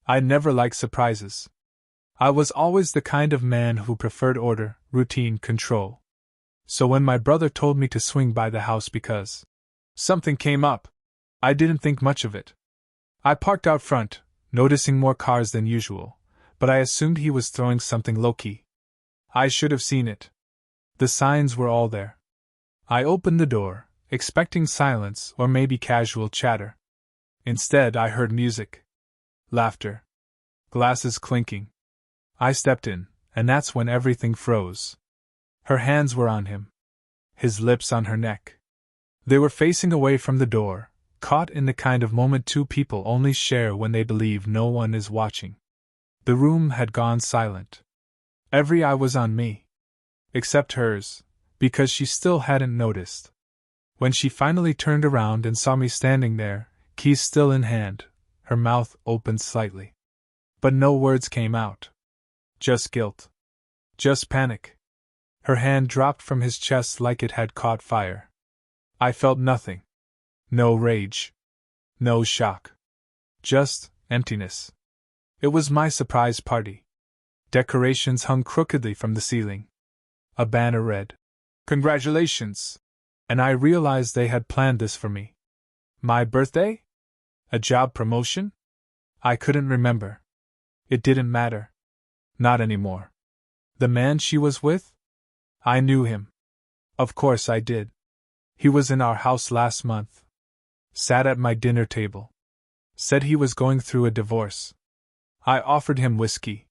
I never liked surprises. I was always the kind of man who preferred order, routine, control. So when my brother told me to swing by the house because something came up, I didn't think much of it. I parked out front, noticing more cars than usual, but I assumed he was throwing something low-key. I should have seen it. The signs were all there. I opened the door, expecting silence or maybe casual chatter. Instead, I heard music. Laughter. Glasses clinking. I stepped in, and that's when everything froze. Her hands were on him. His lips on her neck. They were facing away from the door, caught in the kind of moment two people only share when they believe no one is watching. The room had gone silent. Every eye was on me. Except hers, because she still hadn't noticed. When she finally turned around and saw me standing there, keys still in hand, her mouth opened slightly. But no words came out. Just guilt. Just panic. Her hand dropped from his chest like it had caught fire. I felt nothing. No rage. No shock. Just emptiness. It was my surprise party. Decorations hung crookedly from the ceiling. A banner read, "Congratulations!" And I realized they had planned this for me. My birthday? A job promotion? I couldn't remember. It didn't matter. Not anymore. The man she was with? I knew him. Of course I did. He was in our house last month. Sat at my dinner table. Said he was going through a divorce. I offered him whiskey.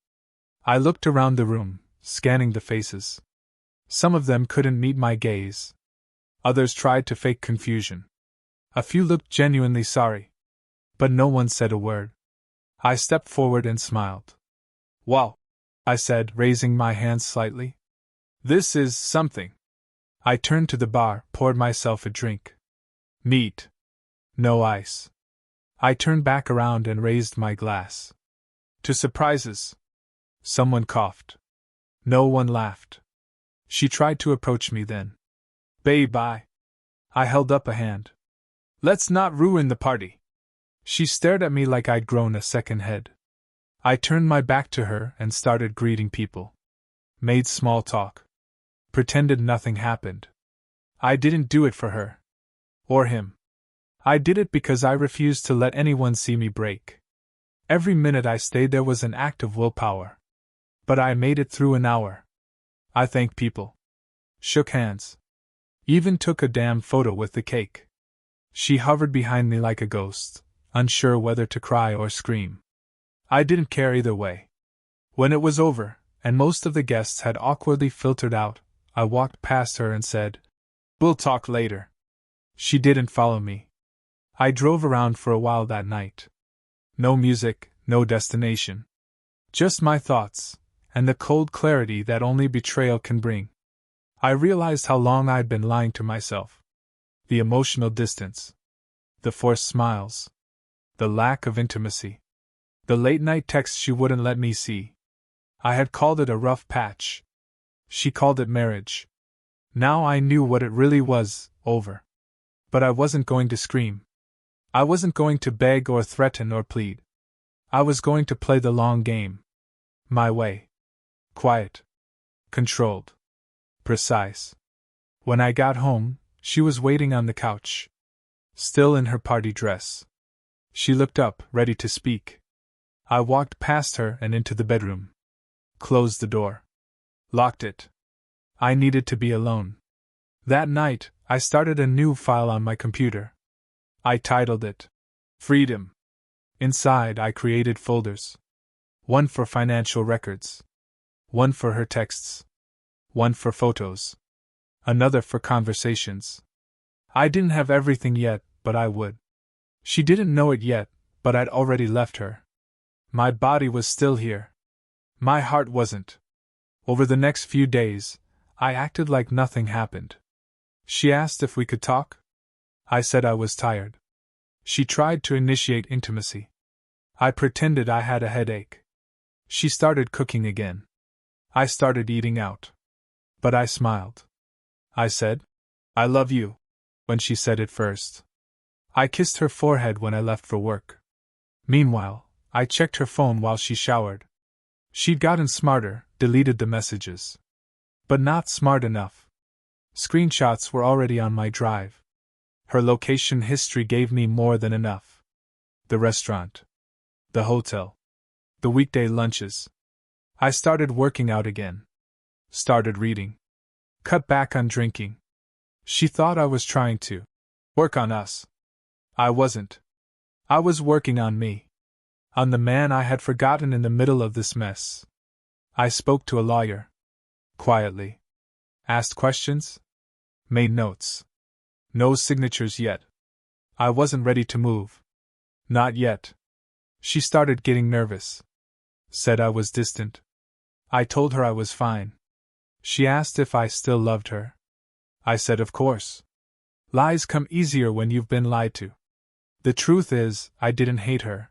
I looked around the room, scanning the faces. Some of them couldn't meet my gaze. Others tried to fake confusion. A few looked genuinely sorry. But no one said a word. I stepped forward and smiled. "Wow," I said, raising my hands slightly. "This is something." I turned to the bar, poured myself a drink. Neat. No ice. I turned back around and raised my glass. To surprises. Someone coughed. No one laughed. She tried to approach me then. "Babe, I held up a hand. "Let's not ruin the party." She stared at me like I'd grown a second head. I turned my back to her and started greeting people. Made small talk. Pretended nothing happened. I didn't do it for her. Or him. I did it because I refused to let anyone see me break. Every minute I stayed there was an act of willpower. But I made it through an hour. I thanked people. Shook hands. Even took a damn photo with the cake. She hovered behind me like a ghost, unsure whether to cry or scream. I didn't care either way. When it was over, and most of the guests had awkwardly filtered out, I walked past her and said, "We'll talk later." She didn't follow me. I drove around for a while that night. No music, no destination. Just my thoughts, and the cold clarity that only betrayal can bring. I realized how long I'd been lying to myself. The emotional distance. The forced smiles. The lack of intimacy. The late-night texts she wouldn't let me see. I had called it a rough patch. She called it marriage. Now I knew what it really was, over. But I wasn't going to scream. I wasn't going to beg or threaten or plead. I was going to play the long game. My way. Quiet. Controlled. Precise. When I got home, she was waiting on the couch. Still in her party dress. She looked up, ready to speak. I walked past her and into the bedroom. Closed the door. Locked it. I needed to be alone. That night, I started a new file on my computer. I titled it Freedom. Inside, I created folders. One for financial records. One for her texts. One for photos. Another for conversations. I didn't have everything yet, but I would. She didn't know it yet, but I'd already left her. My body was still here. My heart wasn't. Over the next few days, I acted like nothing happened. She asked if we could talk. I said I was tired. She tried to initiate intimacy. I pretended I had a headache. She started cooking again. I started eating out. But I smiled. I said, "I love you," when she said it first. I kissed her forehead when I left for work. Meanwhile, I checked her phone while she showered. She'd gotten smarter, deleted the messages. But not smart enough. Screenshots were already on my drive. Her location history gave me more than enough. The restaurant. The hotel. The weekday lunches. I started working out again. Started reading. Cut back on drinking. She thought I was trying to work on us. I wasn't. I was working on me. On the man I had forgotten in the middle of this mess. I spoke to a lawyer. Quietly. Asked questions. Made notes. No signatures yet. I wasn't ready to move. Not yet. She started getting nervous. Said I was distant. I told her I was fine. She asked if I still loved her. I said of course. Lies come easier when you've been lied to. The truth is, I didn't hate her.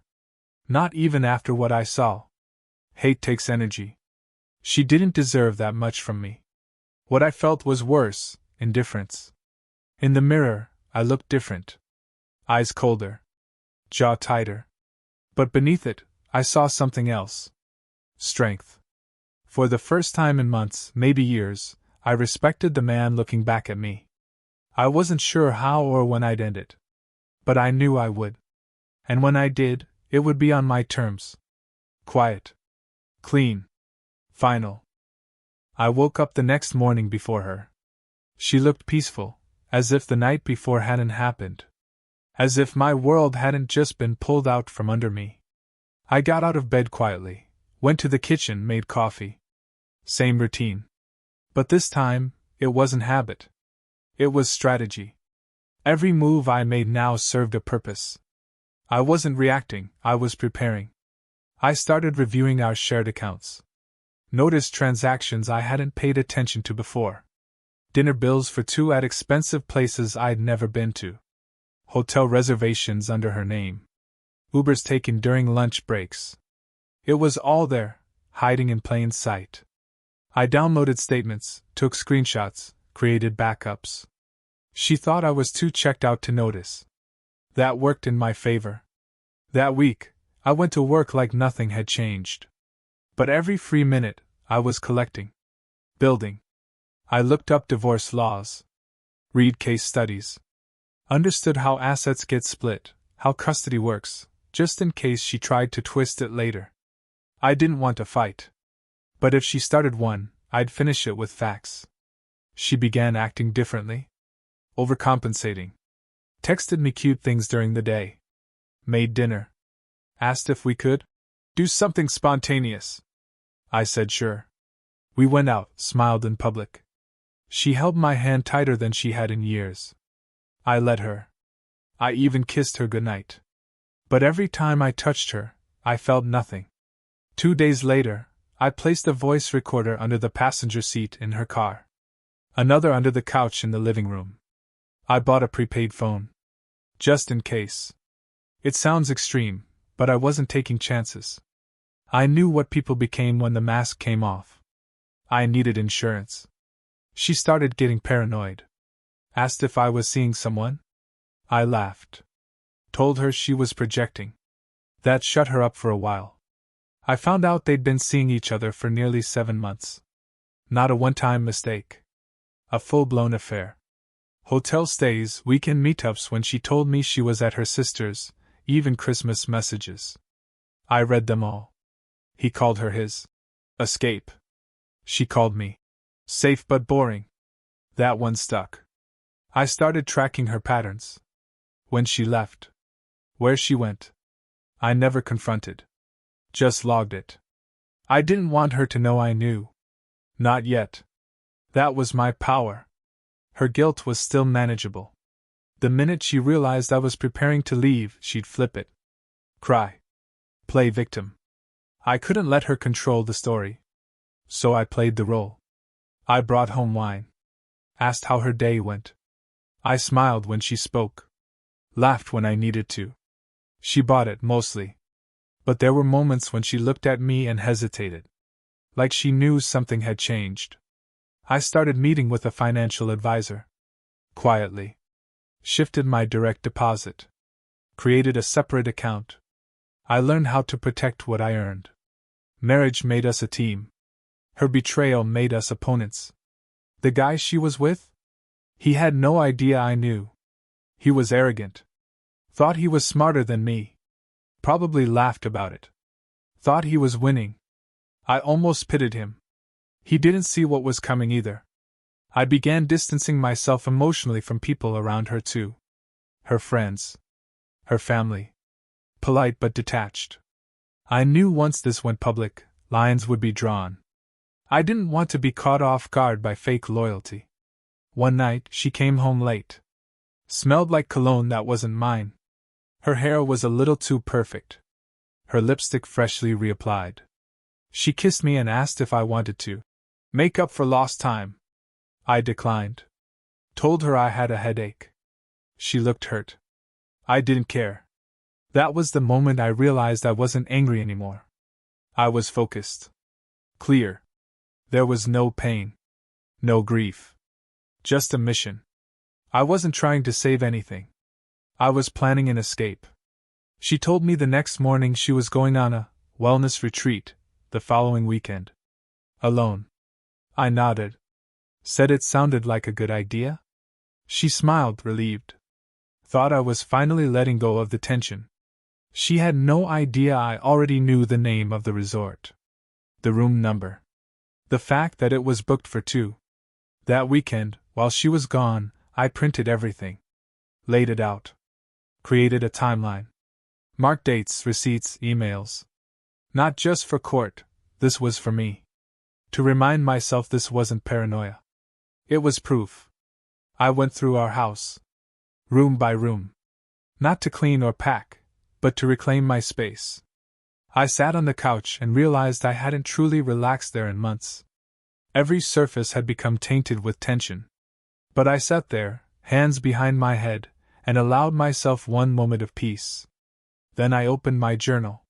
Not even after what I saw. Hate takes energy. She didn't deserve that much from me. What I felt was worse, indifference. In the mirror, I looked different. Eyes colder. Jaw tighter. But beneath it, I saw something else. Strength. For the first time in months, maybe years, I respected the man looking back at me. I wasn't sure how or when I'd end it. But I knew I would. And when I did, it would be on my terms. Quiet. Clean. Final. I woke up the next morning before her. She looked peaceful, as if the night before hadn't happened. As if my world hadn't just been pulled out from under me. I got out of bed quietly, went to the kitchen, made coffee. Same routine. But this time, it wasn't habit. It was strategy. Every move I made now served a purpose. I wasn't reacting, I was preparing. I started reviewing our shared accounts. Noticed transactions I hadn't paid attention to before. Dinner bills for two at expensive places I'd never been to. Hotel reservations under her name. Ubers taken during lunch breaks. It was all there, hiding in plain sight. I downloaded statements, took screenshots, created backups. She thought I was too checked out to notice. That worked in my favor. That week, I went to work like nothing had changed. But every free minute, I was collecting. Building. I looked up divorce laws. Read case studies. Understood how assets get split, how custody works, just in case she tried to twist it later. I didn't want to fight. But if she started one, I'd finish it with facts. She began acting differently. Overcompensating. Texted me cute things during the day. Made dinner. Asked if we could do something spontaneous. I said sure. We went out, smiled in public. She held my hand tighter than she had in years. I let her. I even kissed her goodnight. But every time I touched her, I felt nothing. 2 days later, I placed a voice recorder under the passenger seat in her car. Another under the couch in the living room. I bought a prepaid phone. Just in case. It sounds extreme, but I wasn't taking chances. I knew what people became when the mask came off. I needed insurance. She started getting paranoid. Asked if I was seeing someone. I laughed. Told her she was projecting. That shut her up for a while. I found out they'd been seeing each other for nearly 7 months. Not a one-time mistake. A full-blown affair. Hotel stays, weekend meetups when she told me she was at her sister's, even Christmas messages. I read them all. He called her his escape. She called me safe but boring. That one stuck. I started tracking her patterns. When she left. Where she went. I never confronted. Just logged it. I didn't want her to know I knew. Not yet. That was my power. Her guilt was still manageable. The minute she realized I was preparing to leave, she'd flip it. Cry. Play victim. I couldn't let her control the story. So I played the role. I brought home wine. Asked how her day went. I smiled when she spoke. Laughed when I needed to. She bought it, mostly. But there were moments when she looked at me and hesitated. Like she knew something had changed. I started meeting with a financial advisor. Quietly. Shifted my direct deposit. Created a separate account. I learned how to protect what I earned. Marriage made us a team. Her betrayal made us opponents. The guy she was with? He had no idea I knew. He was arrogant. Thought he was smarter than me. Probably laughed about it. Thought he was winning. I almost pitied him. He didn't see what was coming either. I began distancing myself emotionally from people around her too. Her friends. Her family. Polite but detached. I knew once this went public, lines would be drawn. I didn't want to be caught off guard by fake loyalty. One night, she came home late. Smelled like cologne that wasn't mine. Her hair was a little too perfect. Her lipstick freshly reapplied. She kissed me and asked if I wanted to make up for lost time. I declined. Told her I had a headache. She looked hurt. I didn't care. That was the moment I realized I wasn't angry anymore. I was focused. Clear. There was no pain. No grief. Just a mission. I wasn't trying to save anything. I was planning an escape. She told me the next morning she was going on a wellness retreat the following weekend. Alone. I nodded. Said it sounded like a good idea? She smiled, relieved. Thought I was finally letting go of the tension. She had no idea I already knew the name of the resort. The room number. The fact that it was booked for 2. That weekend, while she was gone, I printed everything. Laid it out. Created a timeline. Marked dates, receipts, emails. Not just for court, this was for me. To remind myself this wasn't paranoia. It was proof. I went through our house. Room by room. Not to clean or pack, but to reclaim my space. I sat on the couch and realized I hadn't truly relaxed there in months. Every surface had become tainted with tension. But I sat there, hands behind my head, and allowed myself one moment of peace. Then I opened my journal.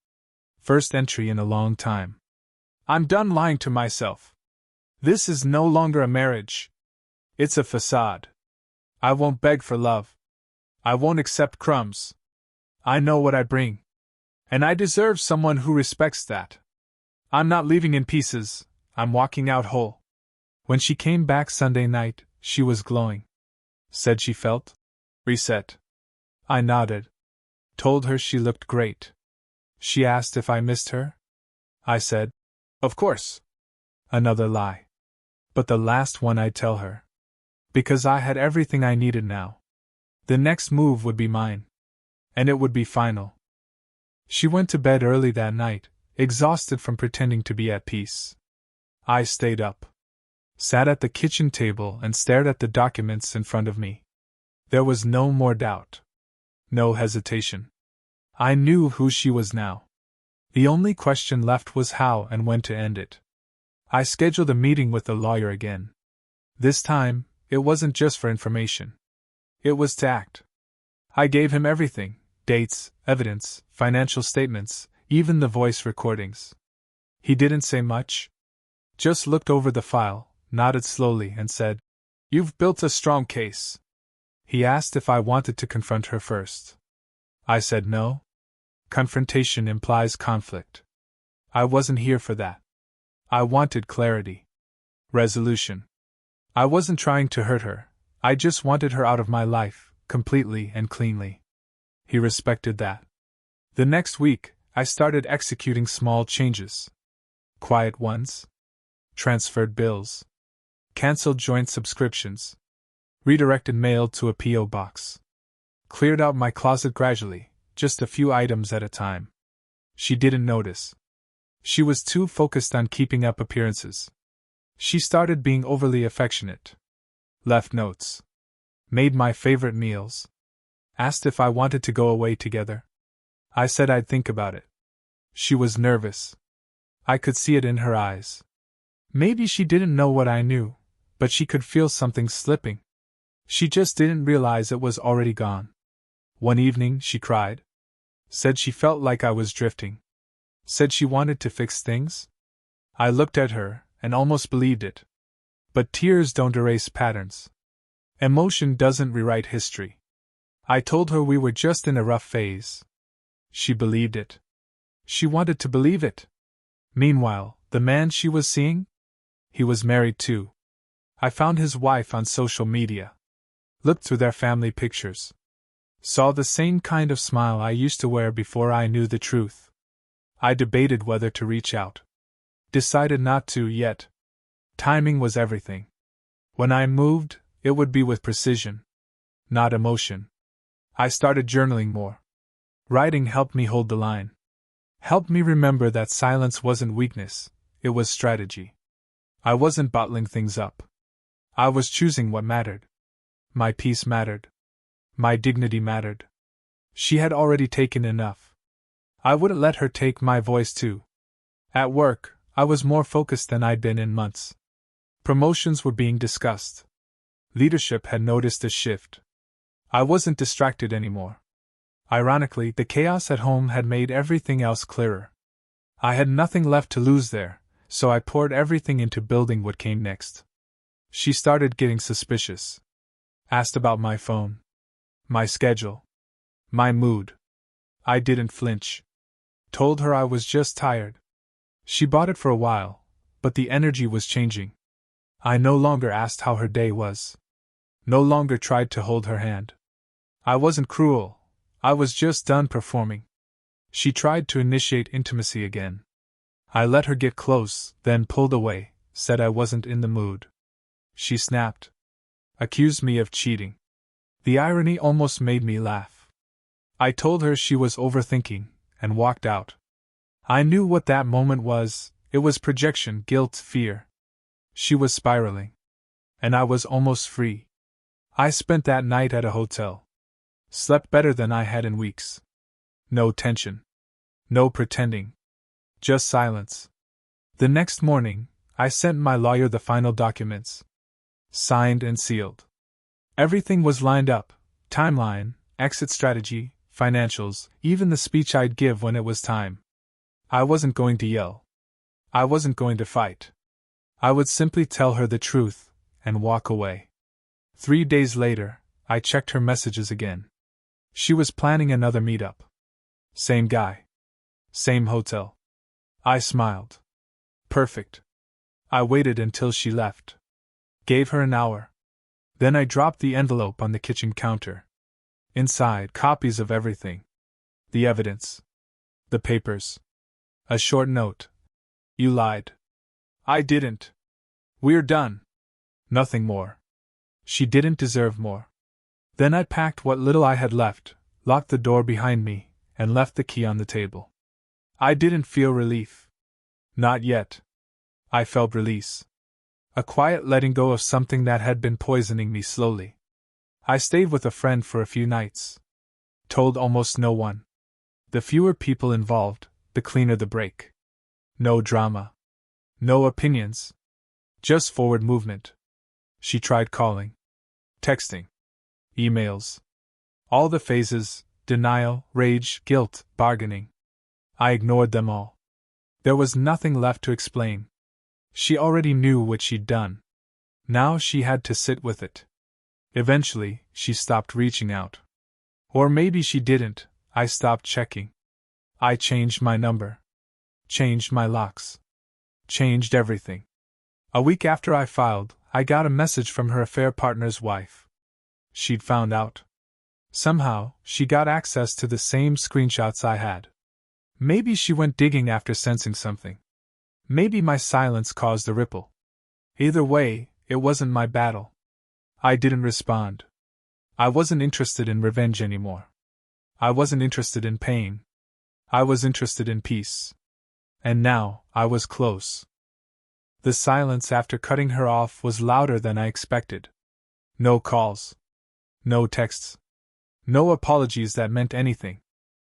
First entry in a long time. I'm done lying to myself. This is no longer a marriage. It's a facade. I won't beg for love. I won't accept crumbs. I know what I bring. And I deserve someone who respects that. I'm not leaving in pieces, I'm walking out whole. When she came back Sunday night, she was glowing. Said she felt reset. I nodded. Told her she looked great. She asked if I missed her. I said, of course. Another lie. But the last one I'd tell her. Because I had everything I needed now. The next move would be mine. And it would be final. She went to bed early that night, exhausted from pretending to be at peace. I stayed up. Sat at the kitchen table and stared at the documents in front of me. There was no more doubt. No hesitation. I knew who she was now. The only question left was how and when to end it. I scheduled a meeting with the lawyer again. This time, it wasn't just for information. It was to act. I gave him everything: dates, evidence, financial statements, even the voice recordings. He didn't say much. Just looked over the file, nodded slowly, and said, "You've built a strong case." He asked if I wanted to confront her first. I said no. Confrontation implies conflict. I wasn't here for that. I wanted clarity. Resolution. I wasn't trying to hurt her, I just wanted her out of my life, completely and cleanly. He respected that. The next week, I started executing small changes. Quiet ones. Transferred bills. Cancelled joint subscriptions. Redirected mail to a P.O. box. Cleared out my closet gradually, just a few items at a time. She didn't notice. She was too focused on keeping up appearances. She started being overly affectionate. Left notes. Made my favorite meals. Asked if I wanted to go away together. I said I'd think about it. She was nervous. I could see it in her eyes. Maybe she didn't know what I knew, but she could feel something slipping. She just didn't realize it was already gone. One evening, she cried. Said she felt like I was drifting. Said she wanted to fix things. I looked at her and almost believed it. But tears don't erase patterns. Emotion doesn't rewrite history. I told her we were just in a rough phase. She believed it. She wanted to believe it. Meanwhile, the man she was seeing? He was married too. I found his wife on social media. Looked through their family pictures. Saw the same kind of smile I used to wear before I knew the truth. I debated whether to reach out. Decided not to yet. Timing was everything. When I moved, it would be with precision, not emotion. I started journaling more. Writing helped me hold the line. Helped me remember that silence wasn't weakness, it was strategy. I wasn't bottling things up. I was choosing what mattered. My peace mattered. My dignity mattered. She had already taken enough. I wouldn't let her take my voice too. At work, I was more focused than I'd been in months. Promotions were being discussed. Leadership had noticed a shift. I wasn't distracted anymore. Ironically, the chaos at home had made everything else clearer. I had nothing left to lose there, so I poured everything into building what came next. She started getting suspicious. Asked about my phone, my schedule, my mood. I didn't flinch. Told her I was just tired. She bought it for a while, but the energy was changing. I no longer asked how her day was. No longer tried to hold her hand. I wasn't cruel. I was just done performing. She tried to initiate intimacy again. I let her get close, then pulled away, said I wasn't in the mood. She snapped. Accused me of cheating. The irony almost made me laugh. I told her she was overthinking, and walked out. I knew what that moment was. It was projection, guilt, fear. She was spiraling. And I was almost free. I spent that night at a hotel. Slept better than I had in weeks. No tension. No pretending. Just silence. The next morning, I sent my lawyer the final documents. Signed and sealed. Everything was lined up: timeline, exit strategy, financials, even the speech I'd give when it was time. I wasn't going to yell. I wasn't going to fight. I would simply tell her the truth and walk away. 3 days later, I checked her messages again. She was planning another meetup. Same guy. Same hotel. I smiled. Perfect. I waited until she left. Gave her an hour. Then I dropped the envelope on the kitchen counter. Inside, copies of everything. The evidence. The papers. A short note. You lied. I didn't. We're done. Nothing more. She didn't deserve more. Then I packed what little I had left, locked the door behind me, and left the key on the table. I didn't feel relief. Not yet. I felt release. A quiet letting go of something that had been poisoning me slowly. I stayed with a friend for a few nights. Told almost no one. The fewer people involved, the cleaner the break. No drama. No opinions. Just forward movement. She tried calling. Texting. Emails. All the phases: denial, rage, guilt, bargaining. I ignored them all. There was nothing left to explain. She already knew what she'd done. Now she had to sit with it. Eventually, she stopped reaching out. Or maybe she didn't. I stopped checking. I changed my number. Changed my locks. Changed everything. A week after I filed, I got a message from her affair partner's wife. She'd found out. Somehow, she got access to the same screenshots I had. Maybe she went digging after sensing something. Maybe my silence caused a ripple. Either way, it wasn't my battle. I didn't respond. I wasn't interested in revenge anymore. I wasn't interested in pain. I was interested in peace. And now, I was close. The silence after cutting her off was louder than I expected. No calls. No texts. No apologies that meant anything.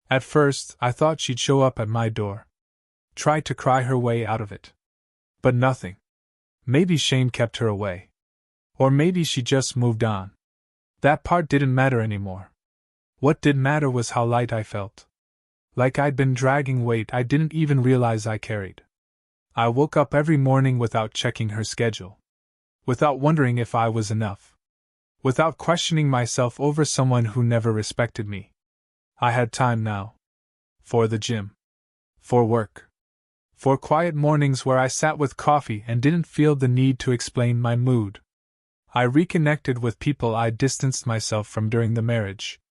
At first, I thought she'd show up at my door. Try to cry her way out of it. But nothing. Maybe shame kept her away. Or maybe she just moved on. That part didn't matter anymore. What did matter was how light I felt. Like I'd been dragging weight I didn't even realize I carried. I woke up every morning without checking her schedule. Without wondering if I was enough. Without questioning myself over someone who never respected me. I had time now. For the gym. For work. For quiet mornings where I sat with coffee and didn't feel the need to explain my mood. I reconnected with people I distanced myself from during the marriage.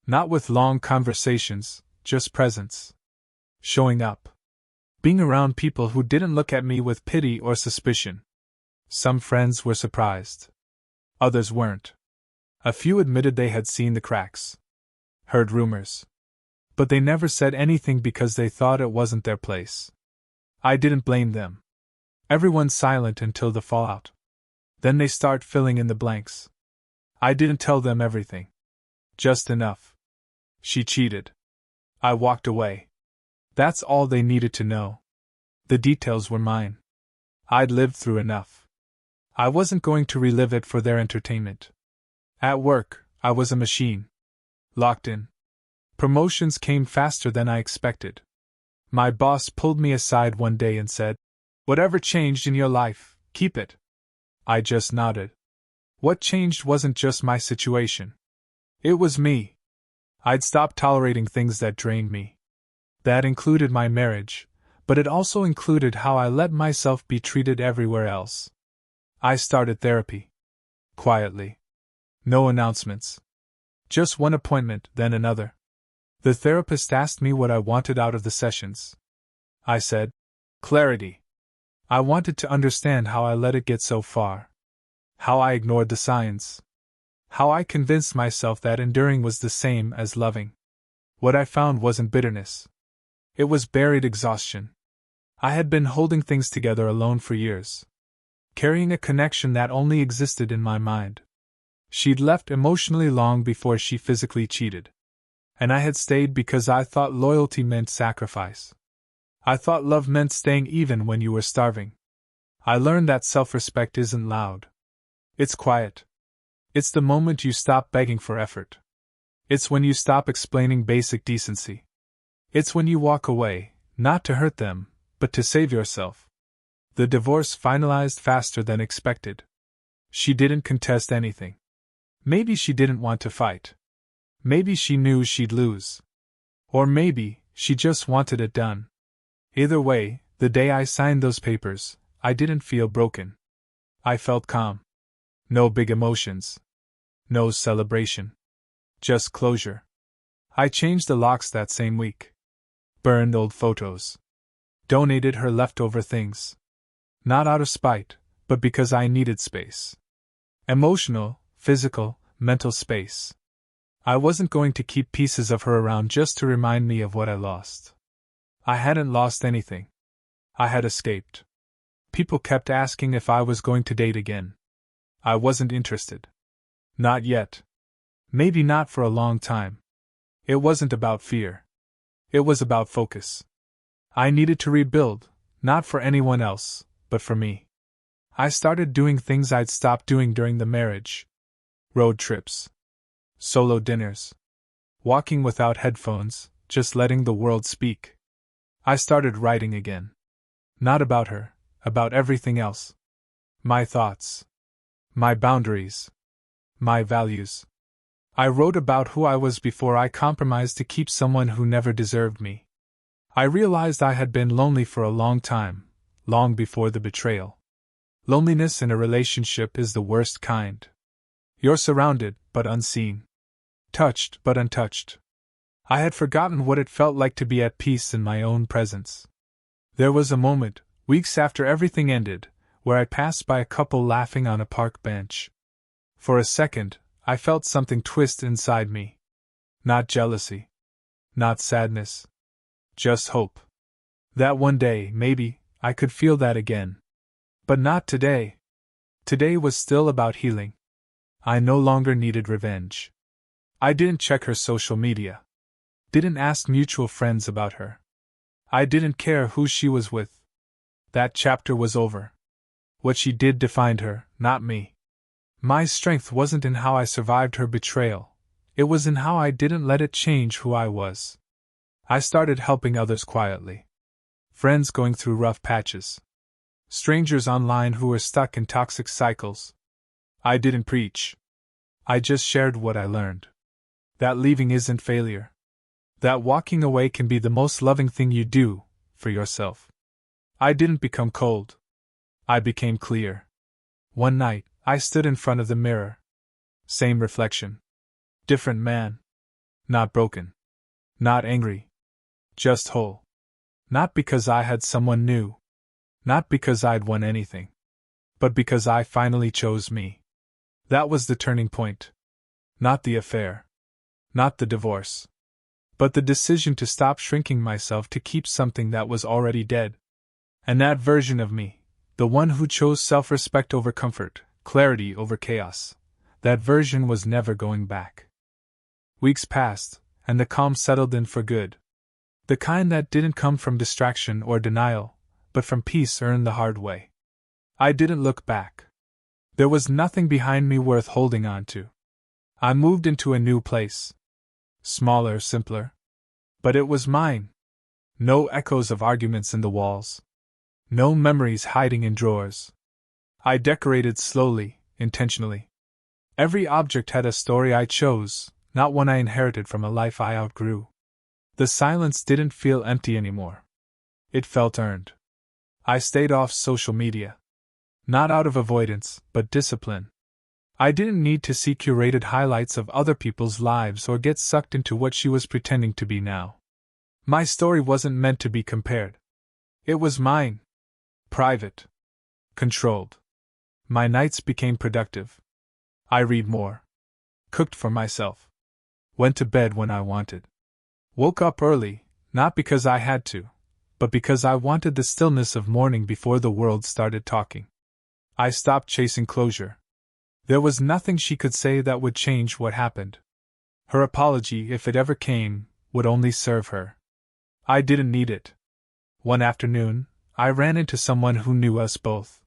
Not with long conversations, just presence. Showing up. Being around people who didn't look at me with pity or suspicion. Some friends were surprised. Others weren't. A few admitted they had seen the cracks. Heard rumors. But they never said anything because they thought it wasn't their place. I didn't blame them. Everyone's silent until the fallout. Then they start filling in the blanks. I didn't tell them everything. Just enough. She cheated. I walked away. That's all they needed to know. The details were mine. I'd lived through enough. I wasn't going to relive it for their entertainment. At work, I was a machine. Locked in. Promotions came faster than I expected. My boss pulled me aside one day and said, "Whatever changed in your life, keep it." I just nodded. What changed wasn't just my situation. It was me. I'd stopped tolerating things that drained me. That included my marriage, but it also included how I let myself be treated everywhere else. I started therapy. Quietly. No announcements. Just one appointment, then another. The therapist asked me what I wanted out of the sessions. I said, clarity. I wanted to understand how I let it get so far. How I ignored the signs. How I convinced myself that enduring was the same as loving. What I found wasn't bitterness. It was buried exhaustion. I had been holding things together alone for years. Carrying a connection that only existed in my mind. She'd left emotionally long before she physically cheated. And I had stayed because I thought loyalty meant sacrifice. I thought love meant staying even when you were starving. I learned that self-respect isn't loud. It's quiet. It's the moment you stop begging for effort. It's when you stop explaining basic decency. It's when you walk away, not to hurt them, but to save yourself. The divorce finalized faster than expected. She didn't contest anything. Maybe she didn't want to fight. Maybe she knew she'd lose. Or maybe she just wanted it done. Either way, the day I signed those papers, I didn't feel broken. I felt calm. No big emotions. No celebration. Just closure. I changed the locks that same week. Burned old photos. Donated her leftover things. Not out of spite, but because I needed space. Emotional, physical, mental space. I wasn't going to keep pieces of her around just to remind me of what I lost. I hadn't lost anything. I had escaped. People kept asking if I was going to date again. I wasn't interested. Not yet. Maybe not for a long time. It wasn't about fear. It was about focus. I needed to rebuild, not for anyone else, but for me. I started doing things I'd stopped doing during the marriage. Road trips. Solo dinners. Walking without headphones, just letting the world speak. I started writing again. Not about her, about everything else. My thoughts. My boundaries. My values. I wrote about who I was before I compromised to keep someone who never deserved me. I realized I had been lonely for a long time, long before the betrayal. Loneliness in a relationship is the worst kind. You're surrounded, but unseen. Touched, but untouched. I had forgotten what it felt like to be at peace in my own presence. There was a moment, weeks after everything ended, where I passed by a couple laughing on a park bench. For a second, I felt something twist inside me. Not jealousy. Not sadness. Just hope. That one day, maybe, I could feel that again. But not today. Today was still about healing. I no longer needed revenge. I didn't check her social media. Didn't ask mutual friends about her. I didn't care who she was with. That chapter was over. What she did defined her, not me. My strength wasn't in how I survived her betrayal. It was in how I didn't let it change who I was. I started helping others quietly. Friends going through rough patches. Strangers online who were stuck in toxic cycles. I didn't preach. I just shared what I learned. That leaving isn't failure. That walking away can be the most loving thing you do, for yourself. I didn't become cold. I became clear. One night, I stood in front of the mirror. Same reflection. Different man. Not broken. Not angry. Just whole. Not because I had someone new. Not because I'd won anything. But because I finally chose me. That was the turning point. Not the affair. Not the divorce. But the decision to stop shrinking myself to keep something that was already dead. And that version of me, the one who chose self-respect over comfort, clarity over chaos, that version was never going back. Weeks passed, and the calm settled in for good. The kind that didn't come from distraction or denial, but from peace earned the hard way. I didn't look back. There was nothing behind me worth holding on to. I moved into a new place. Smaller, simpler. But it was mine. No echoes of arguments in the walls. No memories hiding in drawers. I decorated slowly, intentionally. Every object had a story I chose, not one I inherited from a life I outgrew. The silence didn't feel empty anymore. It felt earned. I stayed off social media. Not out of avoidance, but discipline. I didn't need to see curated highlights of other people's lives or get sucked into what she was pretending to be now. My story wasn't meant to be compared. It was mine. Private. Controlled. My nights became productive. I read more. Cooked for myself. Went to bed when I wanted. Woke up early, not because I had to, but because I wanted the stillness of morning before the world started talking. I stopped chasing closure. There was nothing she could say that would change what happened. Her apology, if it ever came, would only serve her. I didn't need it. One afternoon, I ran into someone who knew us both.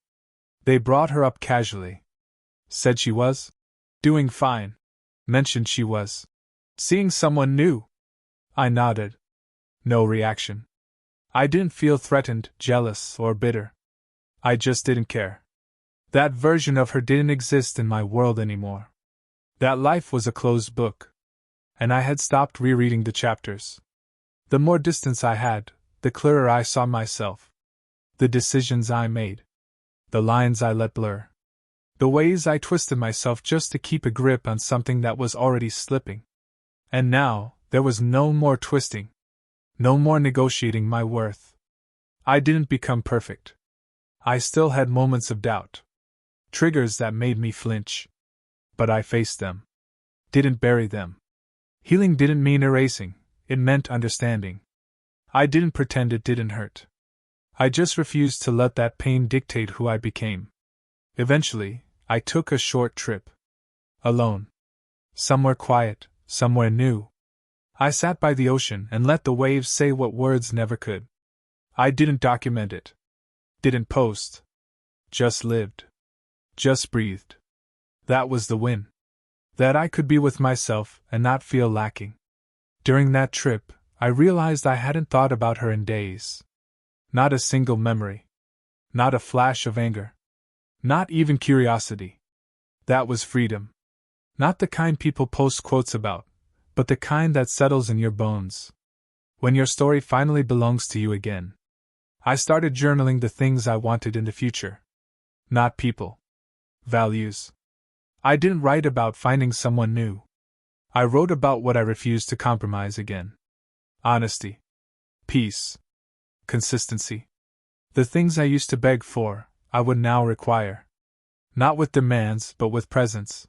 They brought her up casually. Said she was doing fine. Mentioned she was seeing someone new. I nodded. No reaction. I didn't feel threatened, jealous, or bitter. I just didn't care. That version of her didn't exist in my world anymore. That life was a closed book. And I had stopped rereading the chapters. The more distance I had, the clearer I saw myself. The decisions I made. The lines I let blur. The ways I twisted myself just to keep a grip on something that was already slipping. And now, there was no more twisting. No more negotiating my worth. I didn't become perfect. I still had moments of doubt. Triggers that made me flinch. But I faced them. Didn't bury them. Healing didn't mean erasing, it meant understanding. I didn't pretend it didn't hurt. I just refused to let that pain dictate who I became. Eventually, I took a short trip. Alone. Somewhere quiet, somewhere new. I sat by the ocean and let the waves say what words never could. I didn't document it. Didn't post. Just lived. Just breathed. That was the win. That I could be with myself and not feel lacking. During that trip, I realized I hadn't thought about her in days. Not a single memory. Not a flash of anger. Not even curiosity. That was freedom. Not the kind people post quotes about, but the kind that settles in your bones. When your story finally belongs to you again. I started journaling the things I wanted in the future. Not people. Values. I didn't write about finding someone new. I wrote about what I refused to compromise again. Honesty. Peace. Consistency. The things I used to beg for, I would now require. Not with demands, but with presence.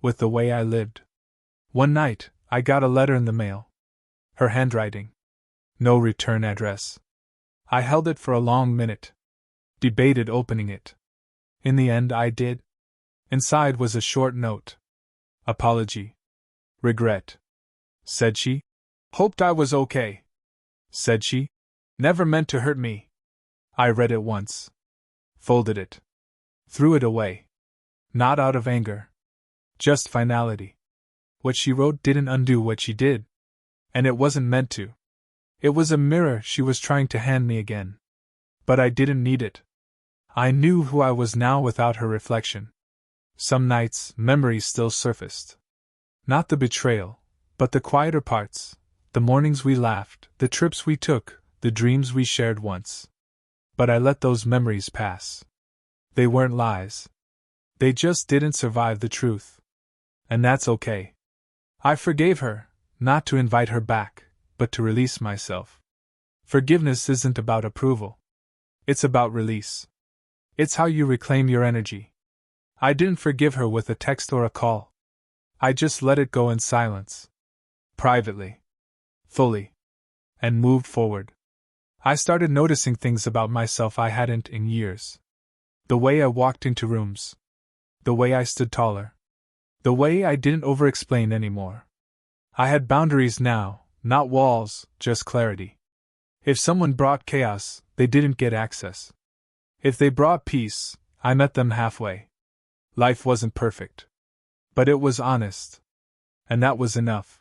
With the way I lived. One night, I got a letter in the mail. Her handwriting. No return address. I held it for a long minute. Debated opening it. In the end, I did. Inside was a short note. Apology. Regret. Said she. Hoped I was okay. Said she. Never meant to hurt me. I read it once. Folded it. Threw it away. Not out of anger. Just finality. What she wrote didn't undo what she did. And it wasn't meant to. It was a mirror she was trying to hand me again. But I didn't need it. I knew who I was now without her reflection. Some nights, memories still surfaced. Not the betrayal, but the quieter parts, the mornings we laughed, the trips we took, the dreams we shared once. But I let those memories pass. They weren't lies. They just didn't survive the truth. And that's okay. I forgave her, not to invite her back, but to release myself. Forgiveness isn't about approval. It's about release. It's how you reclaim your energy. I didn't forgive her with a text or a call. I just let it go in silence. Privately. Fully. And moved forward. I started noticing things about myself I hadn't in years. The way I walked into rooms. The way I stood taller. The way I didn't over-explain anymore. I had boundaries now, not walls, just clarity. If someone brought chaos, they didn't get access. If they brought peace, I met them halfway. Life wasn't perfect. But it was honest. And that was enough.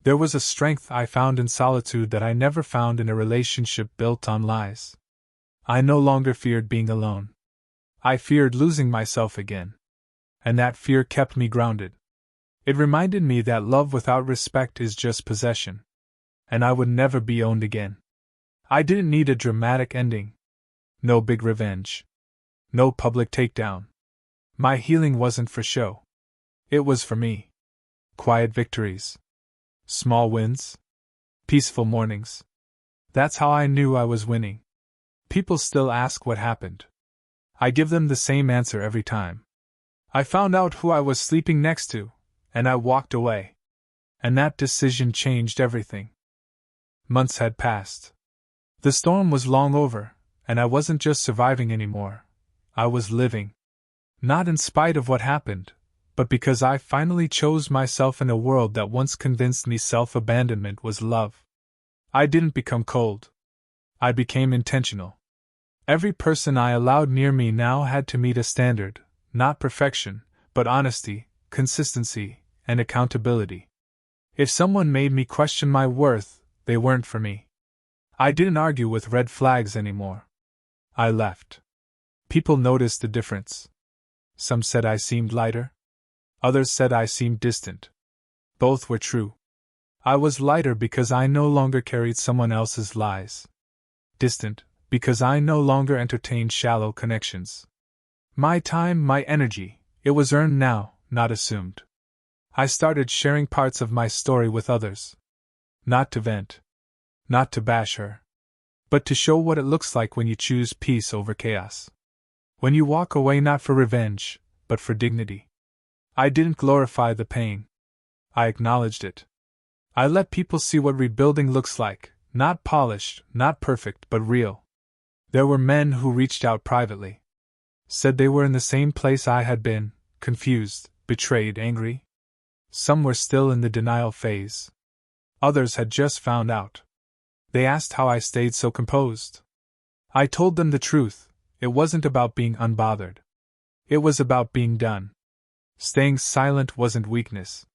There was a strength I found in solitude that I never found in a relationship built on lies. I no longer feared being alone. I feared losing myself again. And that fear kept me grounded. It reminded me that love without respect is just possession. And I would never be owned again. I didn't need a dramatic ending. No big revenge. No public takedown. My healing wasn't for show. It was for me. Quiet victories. Small wins. Peaceful mornings. That's how I knew I was winning. People still ask what happened. I give them the same answer every time. I found out who I was sleeping next to, and I walked away. And that decision changed everything. Months had passed. The storm was long over, and I wasn't just surviving anymore. I was living. Not in spite of what happened, but because I finally chose myself in a world that once convinced me self-abandonment was love. I didn't become cold. I became intentional. Every person I allowed near me now had to meet a standard, not perfection, but honesty, consistency, and accountability. If someone made me question my worth, they weren't for me. I didn't argue with red flags anymore. I left. People noticed the difference. Some said I seemed lighter. Others said I seemed distant. Both were true. I was lighter because I no longer carried someone else's lies. Distant, because I no longer entertained shallow connections. My time, my energy, it was earned now, not assumed. I started sharing parts of my story with others. Not to vent. Not to bash her. But to show what it looks like when you choose peace over chaos. When you walk away not for revenge, but for dignity. I didn't glorify the pain. I acknowledged it. I let people see what rebuilding looks like, not polished, not perfect, but real. There were men who reached out privately. Said they were in the same place I had been, confused, betrayed, angry. Some were still in the denial phase. Others had just found out. They asked how I stayed so composed. I told them the truth. It wasn't about being unbothered. It was about being done. Staying silent wasn't weakness.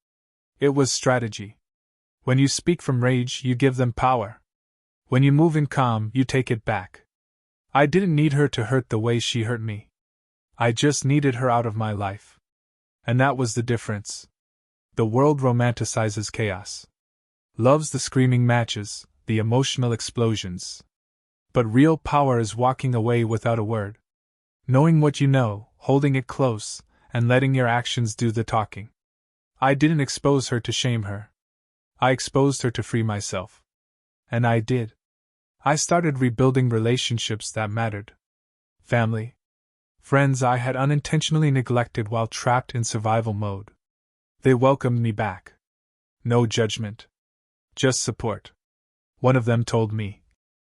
It was strategy. When you speak from rage, you give them power. When you move in calm, you take it back. I didn't need her to hurt the way she hurt me. I just needed her out of my life. And that was the difference. The world romanticizes chaos. Loves the screaming matches, the emotional explosions. But real power is walking away without a word. Knowing what you know, holding it close, and letting your actions do the talking. I didn't expose her to shame her. I exposed her to free myself. And I did. I started rebuilding relationships that mattered. Family. Friends I had unintentionally neglected while trapped in survival mode. They welcomed me back. No judgment. Just support. One of them told me,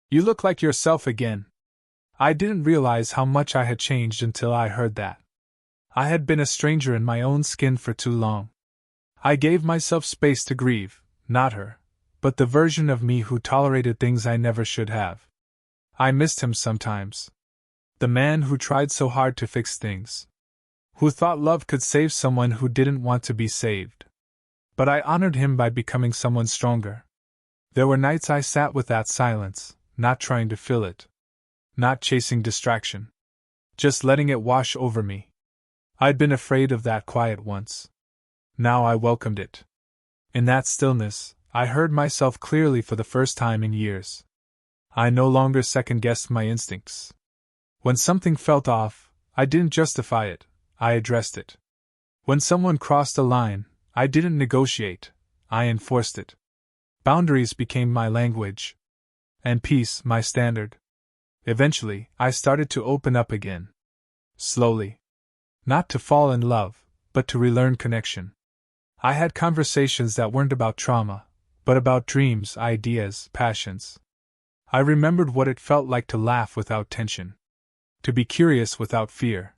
"You look like yourself again." I didn't realize how much I had changed until I heard that. I had been a stranger in my own skin for too long. I gave myself space to grieve, not her, but the version of me who tolerated things I never should have. I missed him sometimes. The man who tried so hard to fix things. Who thought love could save someone who didn't want to be saved. But I honored him by becoming someone stronger. There were nights I sat with that silence, not trying to fill it. Not chasing distraction. Just letting it wash over me. I'd been afraid of that quiet once. Now I welcomed it. In that stillness, I heard myself clearly for the first time in years. I no longer second-guessed my instincts. When something felt off, I didn't justify it, I addressed it. When someone crossed a line, I didn't negotiate, I enforced it. Boundaries became my language. And peace my standard. Eventually, I started to open up again. Slowly. Not to fall in love, but to relearn connection. I had conversations that weren't about trauma, but about dreams, ideas, passions. I remembered what it felt like to laugh without tension. To be curious without fear.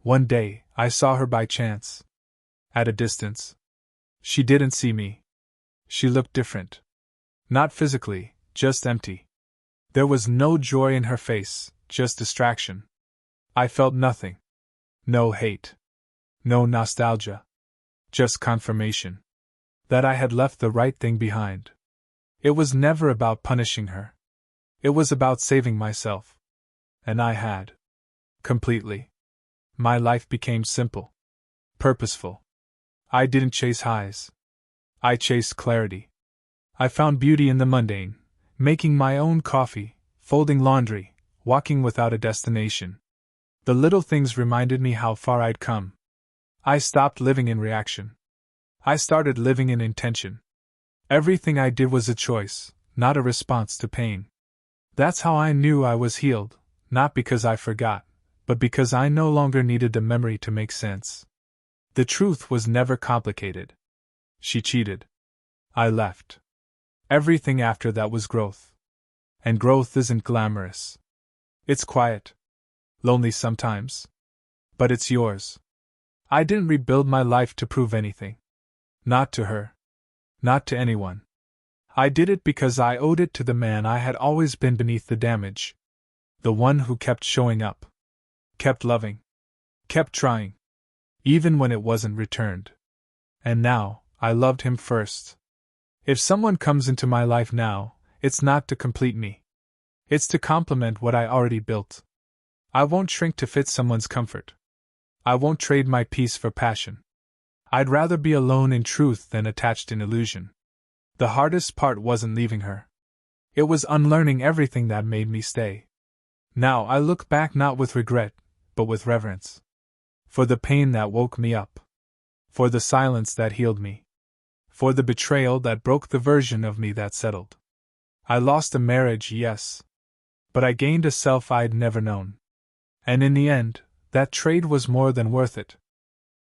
One day, I saw her by chance. At a distance. She didn't see me. She looked different. Not physically, just empty. There was no joy in her face, just distraction. I felt nothing. No hate. No nostalgia. Just confirmation. That I had left the right thing behind. It was never about punishing her. It was about saving myself. And I had. Completely. My life became simple. Purposeful. I didn't chase highs. I chased clarity. I found beauty in the mundane, making my own coffee, folding laundry, walking without a destination. The little things reminded me how far I'd come. I stopped living in reaction. I started living in intention. Everything I did was a choice, not a response to pain. That's how I knew I was healed, not because I forgot, but because I no longer needed the memory to make sense. The truth was never complicated. She cheated. I left. Everything after that was growth. And growth isn't glamorous. It's quiet. Lonely sometimes. But it's yours. I didn't rebuild my life to prove anything. Not to her. Not to anyone. I did it because I owed it to the man I had always been beneath the damage. The one who kept showing up. Kept loving. Kept trying. Even when it wasn't returned. And now, I loved him first. If someone comes into my life now, it's not to complete me. It's to complement what I already built. I won't shrink to fit someone's comfort. I won't trade my peace for passion. I'd rather be alone in truth than attached in illusion. The hardest part wasn't leaving her. It was unlearning everything that made me stay. Now I look back not with regret, but with reverence. For the pain that woke me up. For the silence that healed me. For the betrayal that broke the version of me that settled. I lost a marriage, yes. But I gained a self I'd never known. And in the end, that trade was more than worth it.